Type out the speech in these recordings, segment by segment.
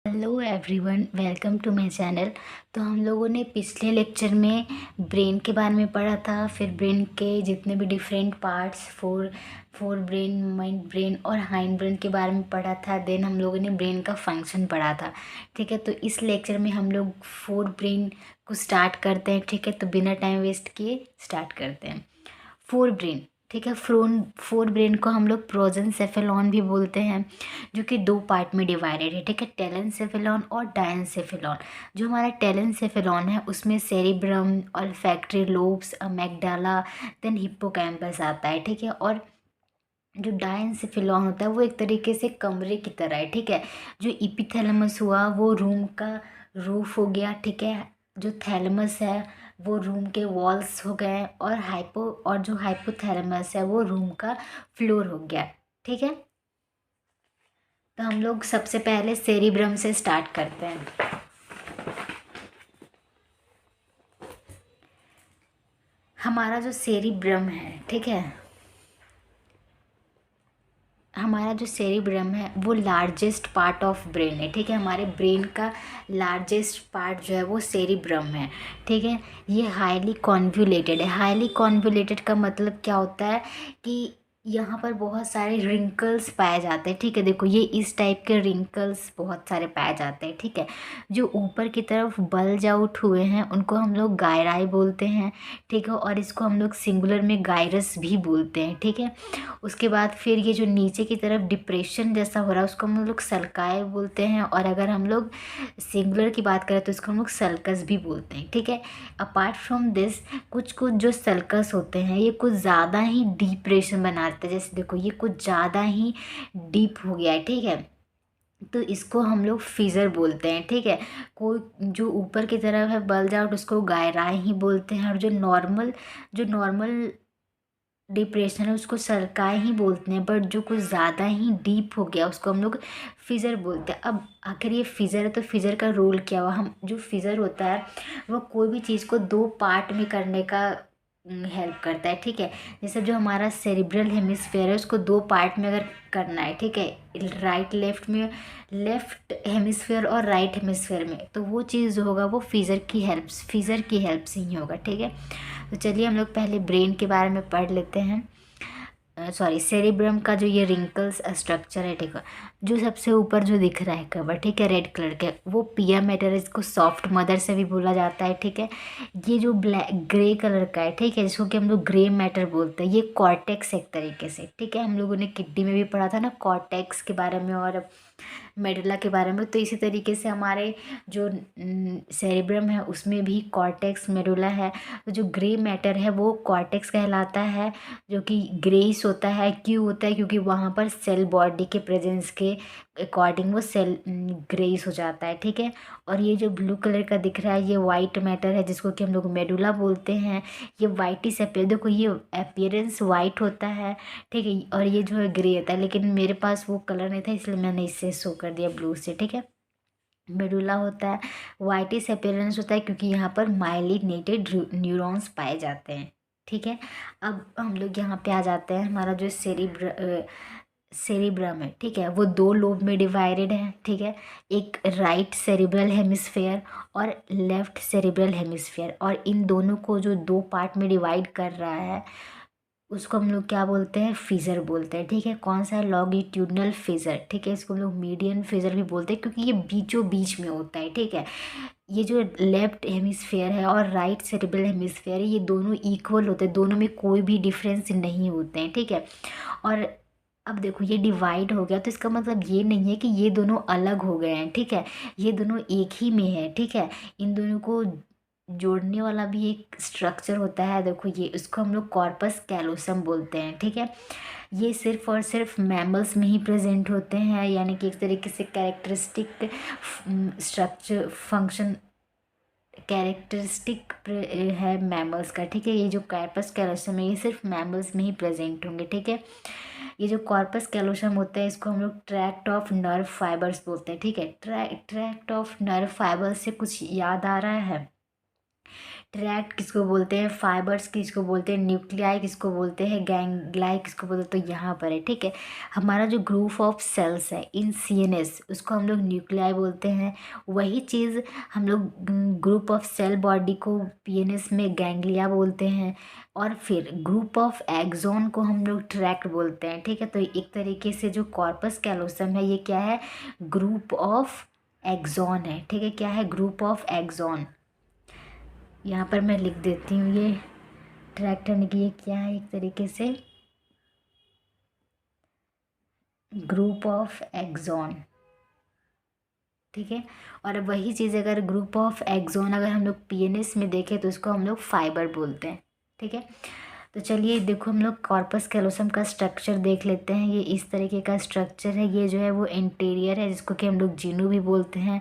Hello everyone, welcome to my channel. तो हम लोगों ने पिछले लेक्चर में ब्रेन के बारे में पढ़ा था। फिर ब्रेन के जितने भी different parts, four fore brain, mind brain और हाइंड ब्रेन के बारे में पढ़ा था। देन हम लोगों ने ब्रेन का फंक्शन पढ़ा था। ठीक है, तो इस लेक्चर में हम लोग फोर ब्रेन को स्टार्ट करते हैं। ठीक है, तो बिना टाइम वेस्ट किए स्टार्ट करते हैं। फोर ब्रेन, ठीक है। फोर ब्रेन को हम लोग प्रोजेंसेफेलॉन भी बोलते हैं, जो कि दो पार्ट में डिवाइडेड है। ठीक है, टेलेंसेफेलॉन और डायंसेफेलॉन। जो हमारा टेलेंसेफेलॉन है उसमें cerebrum, olfactory lobes, amygdala, then hippocampus आता है। ठीक है, और जो डायंसेफेलॉन होता है वो एक तरीके से कमरे की तरह है। ठीक है, जो इपिथैलेमस हुआ वो रूम का रूफ हो गया। ठीक है, जो थैलेमस है वो रूम के वॉल्स हो गए, और जो हाइपोथैलेमस है वो रूम का फ्लोर हो गया। ठीक है, तो हम लोग सबसे पहले सेरिब्रम से स्टार्ट करते हैं। हमारा जो सेरिब्रम है, ठीक है, हमारा जो सेरिब्रम है वो लार्जेस्ट पार्ट ऑफ ब्रेन है। ठीक है, हमारे ब्रेन का लार्जेस्ट पार्ट जो है वो सेरिब्रम है। ठीक है, ये हाईली कॉन्वुलेटेड है। हाईली कॉन्वुलेटेड का मतलब क्या होता है कि यहाँ पर बहुत सारे रिंकल्स पाए जाते हैं। ठीक है, देखो ये इस टाइप के रिंकल्स बहुत सारे पाए जाते हैं। ठीक है, जो ऊपर की तरफ बल्ज आउट हुए हैं उनको हम लोग गायराई बोलते हैं। ठीक है, और इसको हम लोग सिंगुलर में गायरस भी बोलते हैं। ठीक है, उसके बाद फिर ये जो नीचे की तरफ डिप्रेशन जैसा हो रहा है उसको हम लोग सल्काए बोलते हैं, और अगर हम लोग सिंगुलर की बात करें तो इसको हम लोग सल्कस भी बोलते हैं। ठीक है, अपार्ट फ्रॉम दिस कुछ कुछ जो सल्कस होते हैं ये कुछ ज़्यादा ही डिप्रेशन बनाते हैं। जैसे देखो ये कुछ ज़्यादा ही डीप हो गया है। ठीक है, तो इसको हम लोग फिजर बोलते हैं। ठीक है, कोई जो ऊपर की तरफ है बल्ज आउट उसको गायराई ही बोलते हैं, और जो नॉर्मल डिप्रेशन है उसको सरकाएं ही बोलते हैं। बट जो कुछ ज़्यादा ही डीप हो गया उसको हम लोग फिज़र बोलते हैं। अब आखिर ये फिज़र है तो फिज़र का रोल क्या हुआ। हम जो फिज़र होता है वो कोई भी चीज़ को दो पार्ट में करने का हेल्प करता है। ठीक है, जैसे जो हमारा सेरिब्रल हेमिस्फेयर है उसको दो पार्ट में अगर करना है, ठीक है, राइट लेफ्ट में, लेफ्ट हेमिस्फेयर और राइट हेमिस्फेयर में, तो वो चीज़ जो होगा वो फिज़र की हेल्प से ही होगा। ठीक है, तो चलिए हम लोग पहले ब्रेन के बारे में पढ़ लेते हैं। सॉरी, सेरिब्रम का जो ये रिंकल्स स्ट्रक्चर है, ठीक है, जो सबसे ऊपर जो दिख रहा है कवर, ठीक है, रेड कलर के, वो पिया मैटर, इसको सॉफ्ट मदर से भी बोला जाता है। ठीक है, ये जो ब्लैक ग्रे कलर का है, ठीक है, जिसको कि हम लोग ग्रे मैटर बोलते हैं, ये कॉर्टेक्स एक तरीके से। ठीक है, हम लोगों ने किड्नी में भी पढ़ा था ना कॉर्टेक्स के बारे में और मेडुला के बारे में। तो इसी तरीके से हमारे जो सेरिब्रम है उसमें भी कॉर्टेक्स मेडुला है। तो जो ग्रे मैटर है वो कॉर्टेक्स कहलाता है, जो कि ग्रेइश होता है। क्यों होता है? क्योंकि वहाँ पर सेल बॉडी के प्रेजेंस के अकॉर्डिंग वो सेल ग्रेइश हो जाता है। ठीक है, और ये जो ब्लू कलर का दिख रहा है ये वाइट मैटर है, जिसको कि हम लोग मेडुला बोलते हैं। ये वाइट ही से देखो ये अपियरेंस वाइट होता है। ठीक है, और ये जो है ग्रे होता है, लेकिन मेरे पास वो कलर नहीं था इसलिए मैंने इससे शो कर दिया ब्लू से। ठीक है, मेडुला होता है, वाइटिश अपियरेंस होता है क्योंकि यहाँ पर माइलिनेटेड न्यूरॉन्स पाए जाते हैं। ठीक है, अब हम लोग यहाँ पे आ जाते हैं। हमारा जो सेरिब्रम है, ठीक है, वो दो लोब में डिवाइडेड है। ठीक है, एक राइट सेरिब्रल हेमिस्फेयर और लेफ्ट सेरिब्रल हेमिस्फेयर, और इन दोनों को जो दो पार्ट में डिवाइड कर रहा है उसको हम लोग क्या बोलते हैं? फिजर बोलते हैं। ठीक है, कौन सा है? लॉन्गिट्यूडनल फिजर। ठीक है, इसको हम लोग मीडियन फिजर भी बोलते हैं क्योंकि ये बीचों बीच में होता है। ठीक है, ये जो लेफ्ट हेमिस्फेयर है और राइट सेरिब्रल हेमिस्फेयर है ये दोनों इक्वल होते हैं, दोनों में कोई भी डिफरेंस नहीं होते हैं। ठीक है, और अब देखो ये डिवाइड हो गया तो इसका मतलब ये नहीं है कि ये दोनों अलग हो गए हैं। ठीक है, ये दोनों एक ही में है। ठीक है, इन दोनों को जोड़ने वाला भी एक स्ट्रक्चर होता है। देखो ये, उसको हम लोग कॉर्पस कैलोसम बोलते हैं। ठीक है, ये सिर्फ और सिर्फ मैमल्स में ही प्रेजेंट होते हैं, यानी कि एक तरीके से कैरेक्टरिस्टिक स्ट्रक्चर फंक्शन कैरेक्टरिस्टिक है मैमल्स का। ठीक है, ये जो कॉर्पस कैलोसम है ये सिर्फ मैमल्स में ही प्रेजेंट होंगे। ठीक है, ये जो कॉर्पस कैलोसम होता है इसको हम लोग ट्रैक्ट ऑफ नर्व फाइबर्स बोलते हैं। ठीक है, ट्रैक्ट ऑफ नर्व फाइबर्स से कुछ याद आ रहा है? ट्रैक्ट किसको बोलते हैं, फाइबर्स किसको बोलते हैं, न्यूक्लियाई किसको बोलते हैं, गैंग्लाई किसको बोलते हैं, तो यहाँ पर है। ठीक है, हमारा जो ग्रुप ऑफ सेल्स है इन सीएनएस उसको हम लोग न्यूक्लियाई बोलते हैं। वही चीज़ हम लोग ग्रुप ऑफ सेल बॉडी को पीएनएस में गैंग्लिया बोलते हैं। और फिर ग्रुप ऑफ एक्सॉन को हम लोग ट्रैक्ट बोलते हैं। ठीक है, तो एक तरीके से जो कॉर्पस कैलोसम है ये क्या है, ग्रुप ऑफ एक्सॉन है। ठीक है, क्या है, ग्रुप ऑफ एक्सॉन। यहाँ पर मैं लिख देती हूँ ये ट्रैक्ट यानी कि ये क्या है, एक तरीके से ग्रुप ऑफ एक्सॉन। ठीक है, और वही चीज़ अगर ग्रुप ऑफ एक्सॉन अगर हम लोग पीएनएस में देखें तो उसको हम लोग फाइबर बोलते हैं। ठीक है, तो चलिए देखो हम लोग कॉर्पस कैलोसम का स्ट्रक्चर देख लेते हैं। ये इस तरीके का स्ट्रक्चर है। ये जो है वो इंटीरियर है जिसको कि हम लोग जीनू भी बोलते हैं।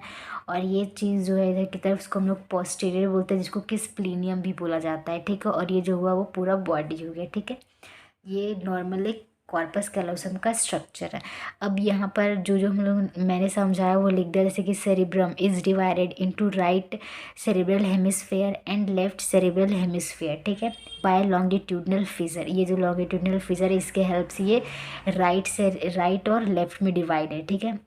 और ये चीज़ जो है इधर की तरफ उसको हम लोग पोस्टीरियर बोलते हैं जिसको कि स्प्लीनियम भी बोला जाता है। ठीक है, और ये जो हुआ वो पूरा बॉडी हो गया। ठीक है, ये नॉर्मल एक कॉर्पस कैलोसम का स्ट्रक्चर है। अब यहाँ पर जो जो हम लोग मैंने समझाया वो लिख दिया, जैसे कि cerebrum is divided into right cerebral hemisphere and left cerebral hemisphere. ठीक है, बाय लॉन्गिट्यूडनल फिजर। ये जो लॉन्गिट्यूडनल फिजर है इसके हेल्प से ये राइट और लेफ्ट में डिवाइड है। ठीक है,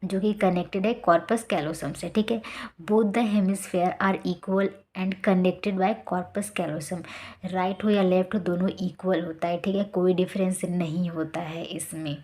जो कि कनेक्टेड है कॉर्पस कैलोसम से। ठीक है, both the hemisphere are equal and connected by corpus callosum. Right हो या लेफ्ट हो दोनों इक्वल होता है। ठीक है, कोई डिफरेंस नहीं होता है इसमें।